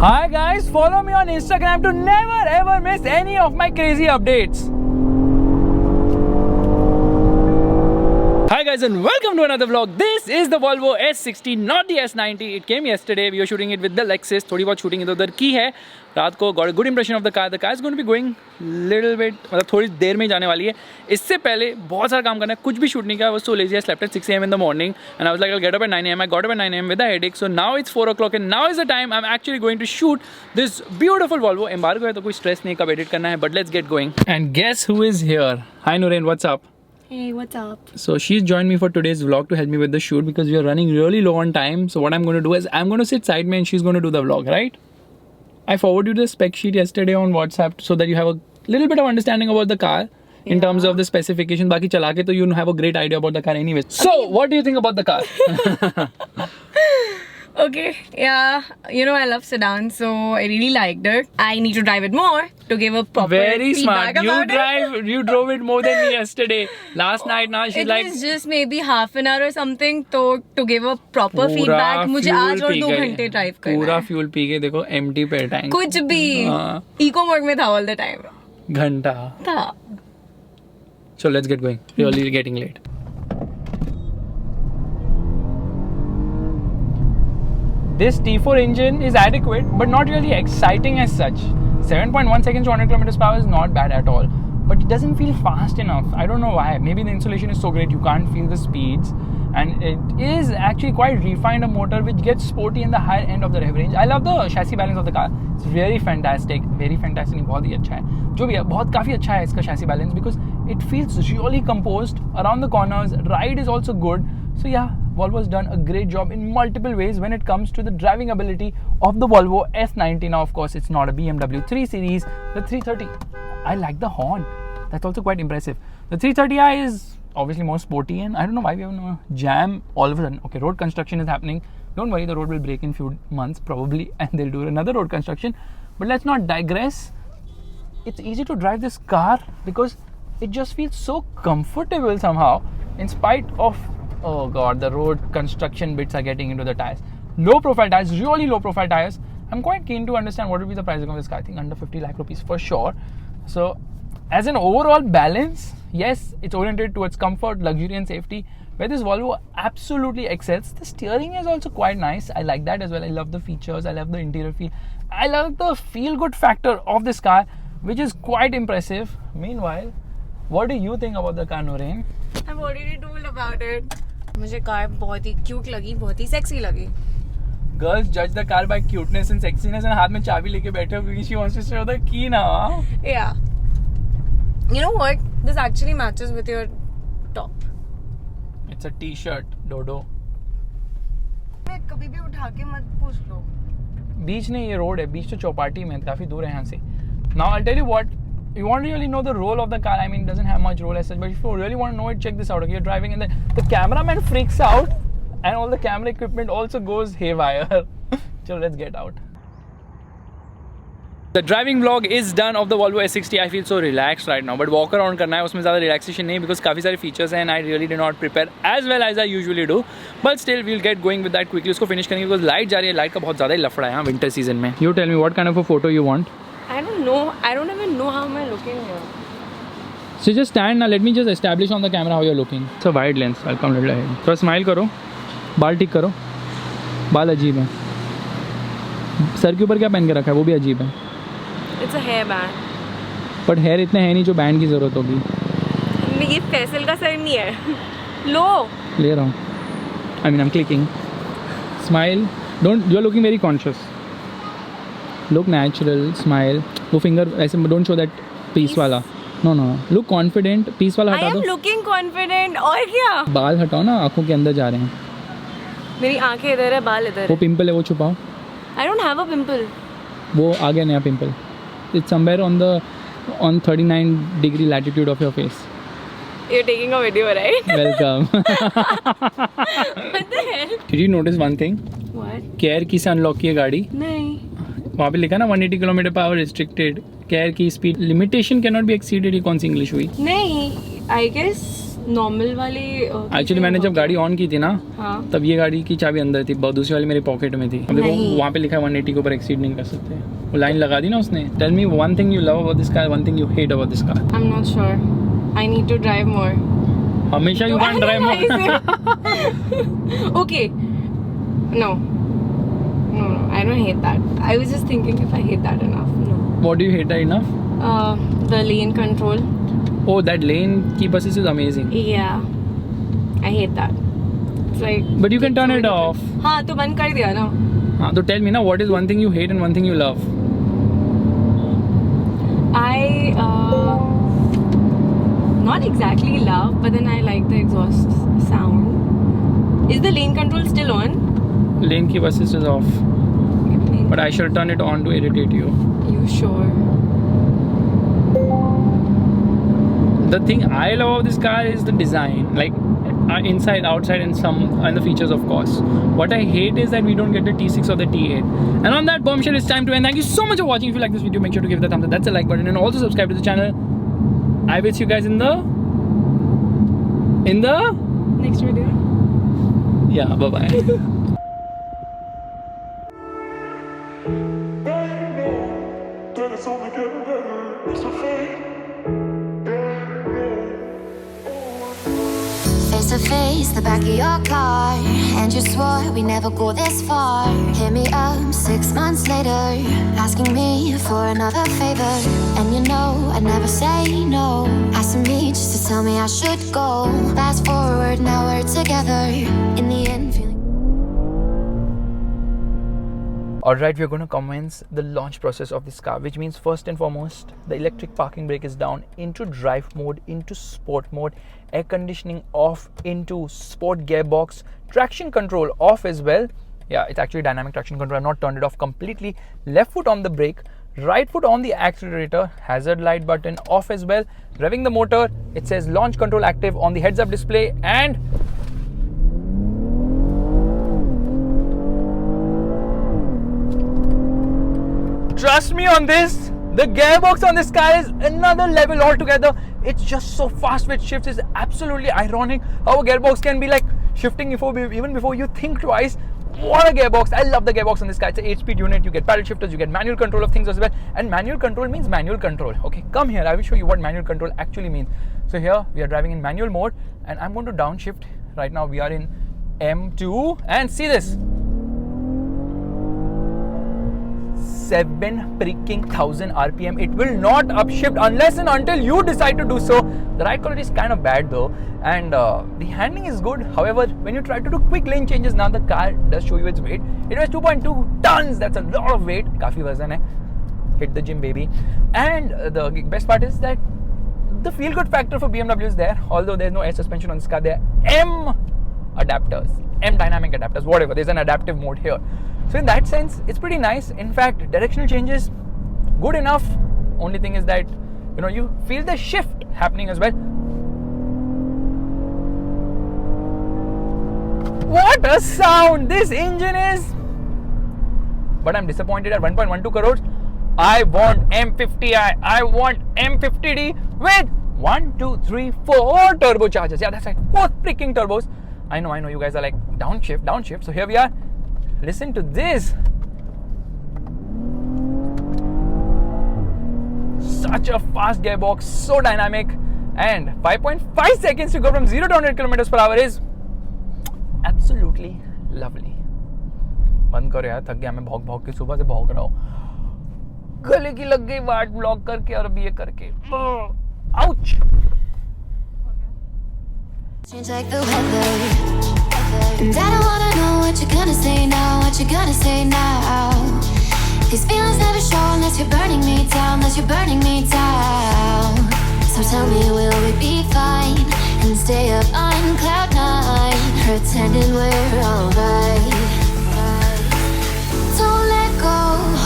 Hi guys, follow me on Instagram to never ever miss any of my crazy updates. Hi guys and welcome to another vlog. This is the Volvo S60, not the S90. It came yesterday. We were shooting it with the Lexus. थोड़ी बहुत shooting इधर की है. रात को got a good impression of the car. The car is going to be going little bit, मतलब थोड़ी देर में जाने वाली है. इससे पहले बहुत सारा काम करना है. कुछ भी शूट नहीं किया. I was so lazy. I slept at 6 AM in the morning and I was like I'll get up at 9 AM. I got up at 9 AM with a headache. So now it's 4 o'clock and now is the time I'm actually going to shoot this beautiful Volvo. Embargo है तो कोई stress नहीं, कब edit करना है. But let's get going. And guess who is here? Hi Nurain, what's up? Hey, what's up? So she's joined me for today's vlog to help me with the shoot because we are running really low on time. So what I'm going to do is I'm going to sit side me and she's going to do the vlog, right? I forwarded you the spec sheet yesterday on WhatsApp so that you have a little bit of understanding about the car in terms of the specifications. Baki chala ke to you have a great idea about the car anyways. So what do you think about the car? Okay, yeah, you know I love sedans, so I really liked it. I need to drive it more to give a proper Very feedback smart. about You drove it more than me yesterday. Last night now she's it like was just maybe half an hour or something. So to give a proper feedback, मुझे आज और 2 घंटे drive करना है. पूरा fuel P के देखो empty पे tank. कुछ भी eco mode में था all the time. घंटा था. So let's get going. Really getting late. This T4 engine is adequate but not really exciting as such. 7.1 seconds to 100 km per hour is not bad at all. But it doesn't feel fast enough. I don't know why. Maybe the insulation is so great you can't feel the speeds. And it is actually quite refined a motor which gets sporty in the higher end of the rev range. I love the chassis balance of the car. It's very fantastic. Very fantastic. बहुत ही अच्छा है. जो भी है बहुत काफ़ी अच्छा है इसका chassis balance because it feels really composed around the corners. Ride is also good. So yeah, Volvo has done a great job in multiple ways when it comes to the driving ability of the Volvo S90. Now of course it's not a BMW 3 Series. The 330, I like the horn. That's also quite impressive. The 330i is obviously more sporty and I don't know why we have a jam all of a sudden. Okay, road construction is happening. Don't worry, the road will break in few months probably and they'll do another road construction. But let's not digress. It's easy to drive this car because it just feels so comfortable somehow in spite of, oh god, the road construction bits are getting into the tires. Low profile tires, really low profile tires. I'm quite keen to understand what will be the pricing of this car. I think under 50 lakh rupees for sure. So as an overall balance, yes, it's oriented towards comfort, luxury and safety, where this Volvo absolutely excels. The steering is also quite nice. I like that as well. I love the features. I love the interior feel. I love the feel-good factor of this car, which is quite impressive. Meanwhile, what do you think about the car, Nurain? I've already told about it. मुझे car बहुत ही cute लगी, बहुत ही sexy लगी. Girls judge the car by cuteness and sexiness and हाथ में चाबी लेके बैठे हो क्योंकि she wants to show the key now. Yeah. You know what? This actually matches with your top. It's a t-shirt, Dodo. मैं कभी भी उठा के मत पूछ लो. बीच नहीं, ये रोड है. बीच तो चौपाटी में, काफी दूर है यहाँ से. Now I'll tell you what. You want to really know the role of the car. I mean, it doesn't have much role as such. But if you really want to know it, check this out. Okay, you're driving and the cameraman freaks out, and all the camera equipment also goes haywire. So let's get out. The driving vlog is done of the Volvo S60. I feel so relaxed right now. But walk around करना है उसमें ज़्यादा relaxation नहीं because काफ़ी सारे features हैं and I really did not prepare as well as I usually do. But still we'll get going with that quickly. उसको finish करेंगे because light जा रही है. Light का बहुत ज़्यादा ही लफड़ा है यहाँ winter season में. You tell me what kind of a photo you want? I don't know. I don't even know how am I looking here. So just stand now. Let me just establish on the camera how you're looking. It's a wide lens. I'll come a little ahead. थोड़ा smile करो. बाल ठीक करो. बाल अजीब है. Sir के ऊपर क्या पहन के रखा है वो भी अजीब है. It's a hairband. But hair इतने है नहीं जो बैंड की जरूरत होगी. ये फैसल का सर नहीं है. लो. ले रहा हूँ. I mean I'm clicking. Smile. Don't. You're looking very conscious. Look natural. Smile. वो finger ऐसे don't show that piece वाला. No. Look confident. Piece वाला हटा दो. I am looking confident. और क्या? बाल हटाओ ना, आँखों के अंदर जा रहे हैं. मेरी आँखें इधर है, बाल इधर है. वो पिंपल है वो छुपाओ. I don't have a pimple. वो आ गया नया pimple. It's somewhere on 39-degree latitude of your face. You're taking a video, right? Welcome. What the hell? Did you notice one thing? What? Care की से unlock की है गाड़ी. नहीं. वहाँ पे लिखा ना 180 km per hour restricted. Care की speed limitation cannot be exceeded. ये कौन सी English हुई? नहीं. I guess नॉर्मल वाले एक्चुअली मैंने जब गाड़ी ऑन की थी ना, हाँ तब ये गाड़ी की चाबी अंदर थी, दूसरी वाली मेरी पॉकेट में थी। अब देखो नहीं। वहाँ पे लिखा है 180 के ऊपर एक्सीड नहीं कर सकते। वो लाइन लगा दी ना उसने। Tell me one thing you love about this car, one thing you hate about this car. I am not sure, I need to drive more. हमेशा you can drive more. Okay, no no, I don't hate that. I was just thinking if I hate that enough. No. What do you hate that enough? The lane control. Oh, that lane keep assist is amazing. Yeah, I hate that. It's like. But you can turn it off. हाँ तो बंद कर दिया ना. हाँ तो tell me now, what is one thing you hate and one thing you love? I not exactly love, but then I like the exhaust sound. Is the lane control still on? Lane keep assist is off. But I shall turn it on to irritate you. You sure? The thing I love of this car is the design, like inside, outside, and the features, of course. What I hate is that we don't get the T6 or the T8. And on that bombshell, it's time to end. Thank you so much for watching. If you like this video, make sure to give it a thumbs up. That's the like button, and also subscribe to the channel. I will see you guys in the Next video. Yeah, bye bye. Face to face, the back of your car, and you swore we never go this far. Hit me up 6 months later, asking me for another favor. And you know I never say no. Asking me just to tell me I should go. Fast forward, now we're together. In the end, feeling. Alright, we're going to commence the launch process of this car, which means first and foremost, the electric parking brake is down, into drive mode, into sport mode, air conditioning off, into sport gearbox, traction control off as well. Yeah, it's actually dynamic traction control. I've not turned it off completely. Left foot on the brake, right foot on the accelerator, hazard light button off as well. Revving the motor, it says launch control active on the heads up display, and trust me on this, the gearbox on this car is another level altogether. It's just so fast with shifts. It's absolutely ironic how a gearbox can be like shifting even before you think twice. What a gearbox. I love the gearbox on this car. It's an 8-speed unit. You get paddle shifters, you get manual control of things as well. And manual control means manual control. Okay, come here. I will show you what manual control actually means. So here we are driving in manual mode, and I'm going to downshift. Right now we are in M2, and see this. 7,000 RPM. It will not upshift unless and until you decide to do so. The ride quality is kind of bad though, and the handling is good. However, when you try to do quick lane changes, now the car does show you its weight. It weighs 2.2 tons. That's a lot of weight. Kafi wazan hai. Hit the gym, baby. And the best part is that the feel good factor for BMW is there. Although there's no air suspension on this car, there are M adapters, M dynamic adapters, whatever. There's an adaptive mode here. So in that sense, it's pretty nice. In fact, directional changes, good enough. Only thing is that, you know, you feel the shift happening as well. What a sound this engine is! But I'm disappointed at 1.12 crores. I want M50i, I want M50D with 1, 2, 3, 4 turbochargers. Yeah, that's right, 4 freaking turbos. I know, you guys are like, downshift. So here we are. Listen to this. Such a fast gearbox, so dynamic, and 5.5 seconds to go from 0 to 100 kilometers per hour is absolutely lovely. बंद करो यार, थक गया मैं भौंक के, सुबह से भौंक रहा हूँ. गले की लग गई वाट ब्लॉक करके और अब ये करके. Ouch! Change like the weather. And I don't wanna know what you're gonna say now, what you're gonna say now. These feelings never show unless you're burning me down, unless you're burning me down. So tell me, will we be fine and stay up on cloud 9, pretending we're alright? Don't let go,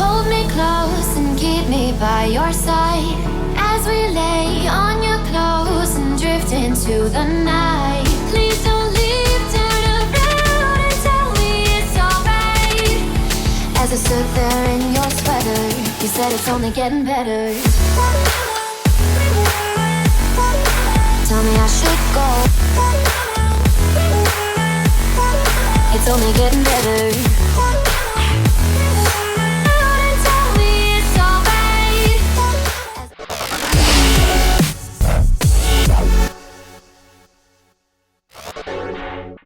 hold me close and keep me by your side as we lay on your clothes and drift into the night. Please don't leave, turn around and tell me it's alright. As I stood there in your sweater, you said it's only getting better. tell me I should go. It's only getting better.